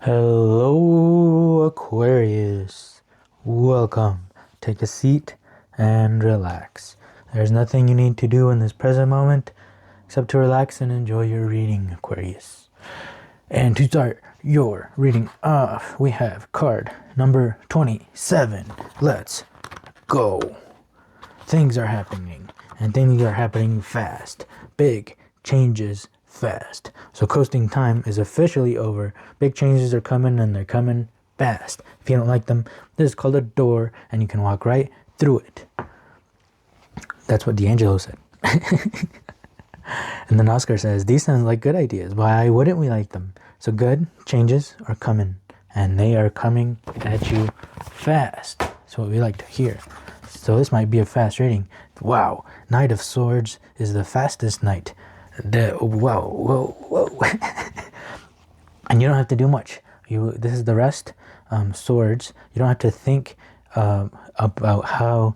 Hello, Aquarius. Welcome. Take a seat and relax. There's nothing you need to do in this present moment except to relax and enjoy your reading, Aquarius. And to start your reading off, we have card number 27. Let's go. Things are happening, and things are happening fast. Big changes fast. So coasting time is officially over. Big changes are coming, and they're coming fast. If you don't like them, this is called a door, and you can walk right through it. That's what D'Angelo said. And then Oscar says, these sound like good ideas. Why wouldn't we like them? So good changes are coming, and they are coming at you fast. That's what we like to hear. So this might be a fast reading. Wow, Knight of Swords is the fastest knight. Whoa. And you don't have to do much. This is the rest. Swords. You don't have to think about how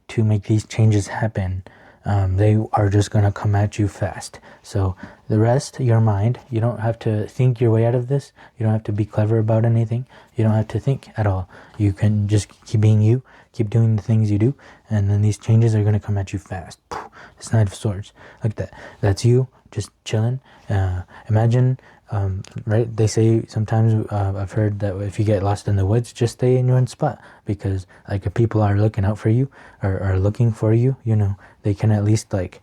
to make these changes happen. They are just going to come at you fast. So the rest, your mind, you don't have to think your way out of this. You don't have to be clever about anything. You don't have to think at all. You can just keep being you, keep doing the things you do, and then these changes are going to come at you fast. It's Knight of Swords. Like that. That's you, just chilling. Imagine, right, they say sometimes, I've heard that if you get lost in the woods, just stay in your own spot, because like if people are looking out for you or are looking for you, you know, they can at least like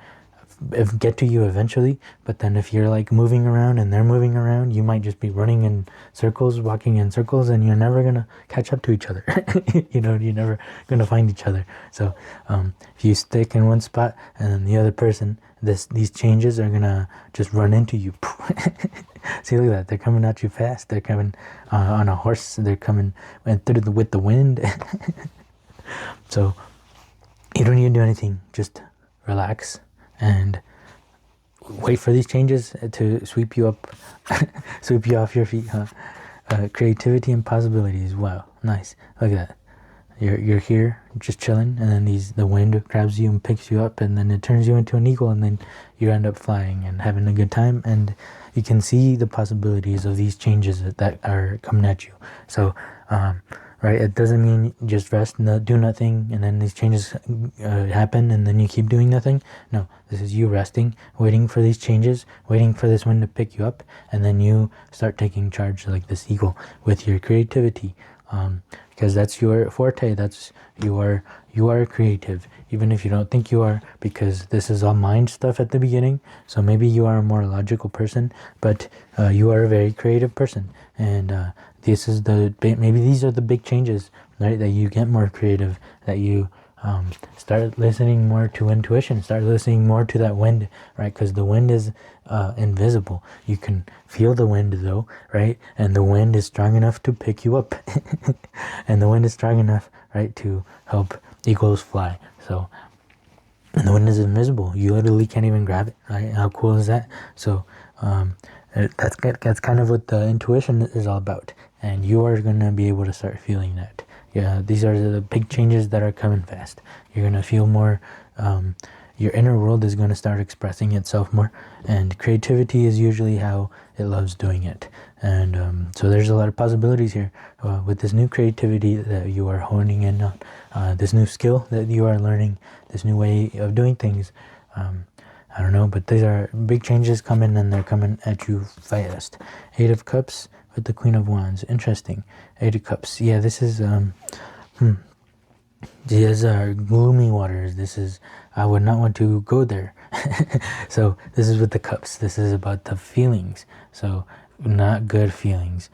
get to you eventually. But then if you're like moving around and they're moving around, you might just be running in circles, walking in circles, and you're never gonna catch up to each other. You know, you're never gonna find each other. So if you stick in one spot and then the other person, these changes are gonna just run into you. See, look at that. They're coming at you fast. They're coming on a horse. They're coming with the wind. So you don't need to do anything. Just relax and wait for these changes to sweep you up, sweep you off your feet. Creativity and possibilities. Wow, nice. Look at that. You're here just chilling, and then the wind grabs you and picks you up, and then it turns you into an eagle, and then you end up flying and having a good time, and you can see the possibilities of these changes that are coming at you. So right, it doesn't mean just rest and do nothing and then these changes happen and then you keep doing nothing. No, this is you resting, waiting for these changes, waiting for this wind to pick you up, and then you start taking charge like this eagle with your creativity. Because that's your forte. That's you are creative, even if you don't think you are, because this is all mind stuff at the beginning. So maybe you are a more logical person, but you are a very creative person, and this is maybe these are the big changes, right? That you get more creative, that you start listening more to intuition, start listening more to that wind, right? Because the wind is invisible. You can feel the wind though, right? And the wind is strong enough to pick you up. And the wind is strong enough, right, to help eagles fly. So, and the wind is invisible. You literally can't even grab it, right? How cool is that? So that's kind of what the intuition is all about. And you are going to be able to start feeling that. Yeah, these are the big changes that are coming fast. You're going to feel more, your inner world is going to start expressing itself more, and creativity is usually how it loves doing it. And so there's a lot of possibilities here with this new creativity that you are honing in on, this new skill that you are learning, this new way of doing things. I don't know, but these are big changes coming, and they're coming at you fast. 8 of Cups with the Queen of Wands. Interesting. 8 of Cups. Yeah, this is these are gloomy waters. This is, I would not want to go there. So this is with the cups. This is about the feelings. So not good feelings.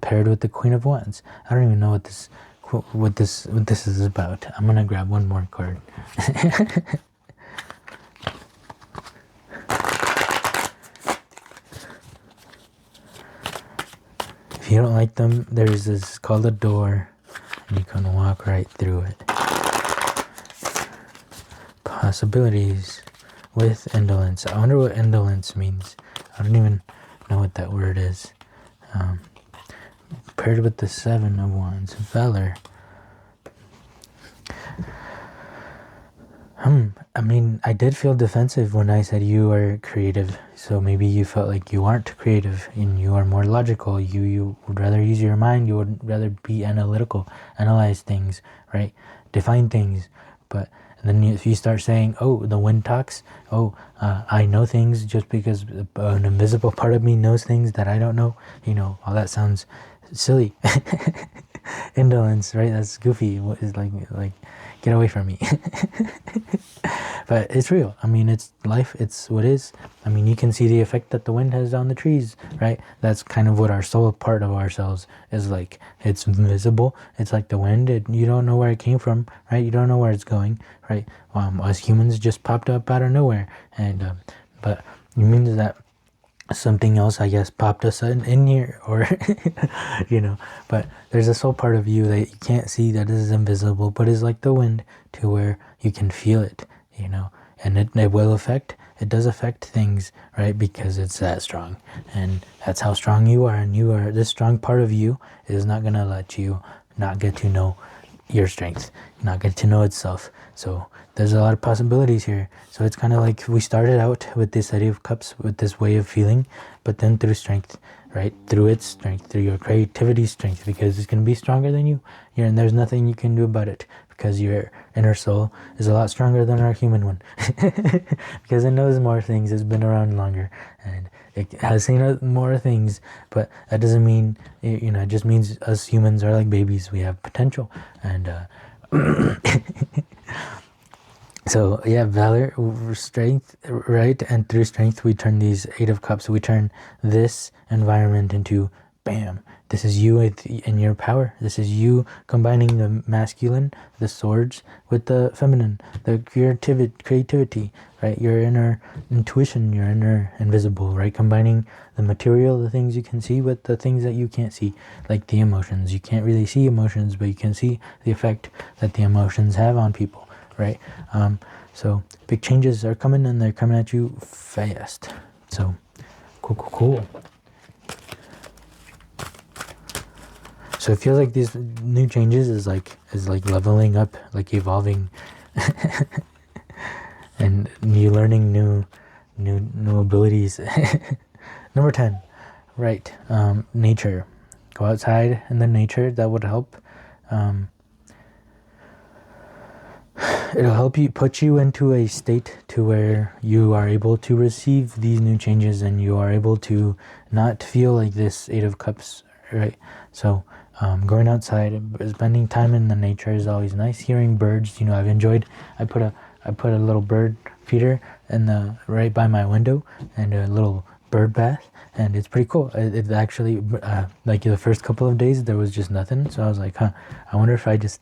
Paired with the Queen of Wands. I don't even know what this is about. I'm gonna grab one more card. If you don't like them, there's this called a door, and you can walk right through it. Possibilities with indolence. I wonder what indolence means. I don't even know what that word is. Paired with the 7 of Wands. Valor. I mean, I I did feel defensive when I said you are creative. So maybe you felt like you aren't creative and you are more logical. You would rather use your mind. You would rather be analytical, analyze things, right? Define things. But then if you start saying, oh, the wind talks, oh, I know things just because an invisible part of me knows things that I don't know, all that sounds silly. Indolence, right? That's goofy. What is like get away from me. But it's real. I mean, it's life. It's what is. I mean, you can see the effect that the wind has on the trees, right? That's kind of what our soul part of ourselves is like. It's invisible. It's like the wind. You don't know where it came from, right? You don't know where it's going, right? Us humans just popped up out of nowhere, and but it means that something else, I guess, popped us in here, or but there's a soul part of you that you can't see, that is invisible, but is like the wind, to where you can feel it, and it will affect, it does affect things, right? Because it's that strong, and that's how strong you are. And this strong part of you is not going to let you not get to know your strength, not get to know itself. So there's a lot of possibilities here. So it's kind of like we started out with this idea of cups, with this way of feeling, but then through strength, right? Through its strength, through your creativity strength, because it's going to be stronger than you. And there's nothing you can do about it, because your inner soul is a lot stronger than our human one. Because it knows more things, it's been around longer, and it has seen more things. But that doesn't mean, it just means us humans are like babies. We have potential. And so yeah, valor, strength, right? And through strength we turn these Eight of Cups, we turn this environment into, bam, this is you in your power. This is you combining the masculine, the swords, with the feminine, the creativity, right? Your inner intuition, your inner invisible, right? Combining the material, the things you can see, with the things that you can't see, like the emotions. You can't really see emotions, but you can see the effect that the emotions have on people, right? So big changes are coming, and they're coming at you fast. So cool. So it feels like these new changes is like leveling up, like evolving, and you learning new abilities. Number 10, right? Nature. Go outside in the nature. That would help. It'll help you, put you into a state to where you are able to receive these new changes, and you are able to not feel like this Eight of Cups, right? So going outside, spending time in the nature is always nice. Hearing birds, I've enjoyed. I put a little bird feeder right by my window, and a little bird bath, and it's pretty cool. It actually, like the first couple of days, there was just nothing. So I was like, I wonder if I just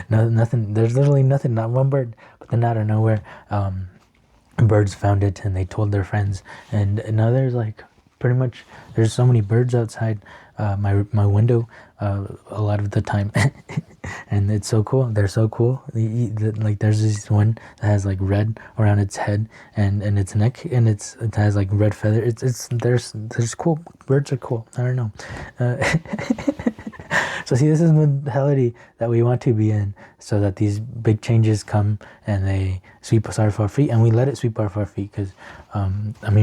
nothing. There's literally nothing, not one bird. But then out of nowhere, birds found it, and they told their friends, and now there's like pretty much, there's so many birds outside my window a lot of the time. And it's so cool. They're so cool. Like there's this one that has like red around its head and its neck, and it has like red feather. There's cool birds are cool. I don't know. So see, this is the mentality that we want to be in, so that these big changes come and they sweep us off our feet, and we let it sweep off our feet. Because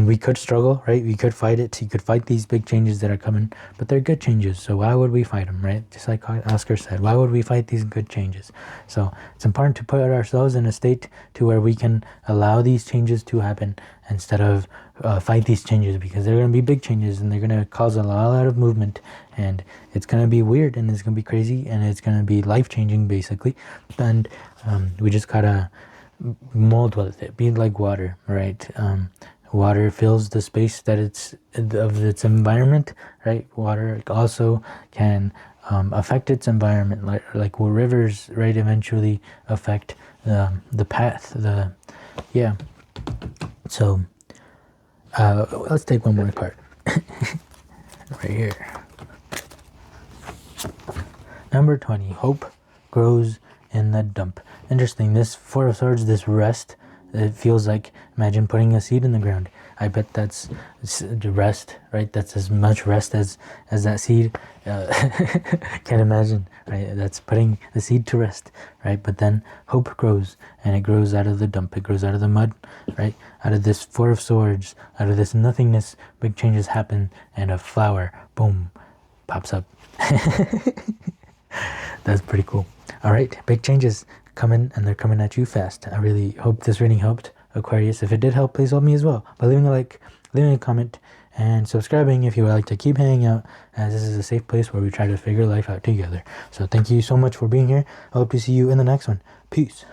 we could struggle, right? We could fight it. You could fight these big changes that are coming, but they're good changes. So why would we fight them, right? Just like Oscar said, why would we fight these good changes? So it's important to put ourselves in a state to where we can allow these changes to happen, instead of fight these changes, because they're going to be big changes, and they're going to cause a lot of movement, and it's going to be weird, and it's going to be crazy, and it's going to be life-changing, basically. And we just gotta mold with it, be like water, right? Water fills the space that it's of its environment, right? Water also can affect its environment, like rivers, right? Eventually affect the path, So let's take one more card. Right here. Number 20, hope grows in the dump. Interesting, this Four of Swords, this rest, it feels like, imagine putting a seed in the ground. I bet that's the rest, right? That's as much rest as that seed. Can't imagine, right? That's putting the seed to rest, right? But then hope grows, and it grows out of the dump. It grows out of the mud, right? Out of this Four of Swords, out of this nothingness, big changes happen, and a flower, boom, pops up. That's pretty cool. All right, big changes coming, and they're coming at you fast. I really hope this reading helped, Aquarius. If it did help, please help me as well by leaving a like, leaving a comment, and subscribing if you would like to keep hanging out, as this is a safe place where we try to figure life out together. So thank you so much for being here. I hope to see you in the next one. Peace.